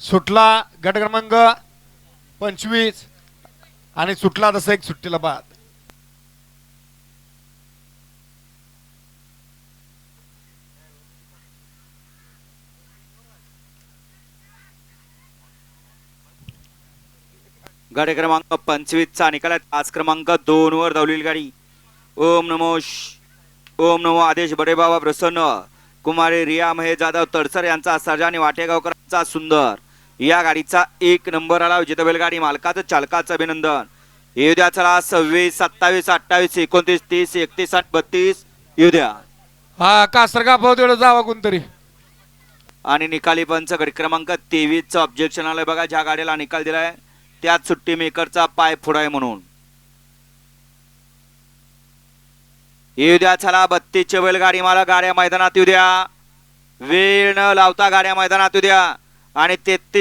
सुटला गट क्रमांक 25 आणि सुटला तसं एक सुट्टीला बाद. गाडी क्रमांक 25 चा निकाल तास क्रमांक 2 वर धावलेली गाडी ओम नमो आदेश बडे बाबा प्रसन्न कुमारी रिया महेश जाधव तडसर यांचा सर्जा आणि वाटेगावकरांचा सुंदर या गाडीचा 1 नंबर आला. विजेता बैलगाडी मालकाचं चालकाचं अभिनंदन. येऊ द्या चला 26 27 28 29 30 31 आणि 32 येऊ द्या. हा कासरगा पाव तेवढं जावा कोणतरी. आणि निकाली पंच गट क्रमांक 23 चं ऑब्जेक्शन आलंय बघा. ज्या गाडीला निकाल दिलाय त्यात सुट्टी मेकरचा पाय फुडाय म्हणून. येऊ द्या चला 32 चे बैलगाडी मला गाड्या मैदानात येऊ द्या. वेळ न लावता गाड्या मैदानात येऊ द्या. आणि 33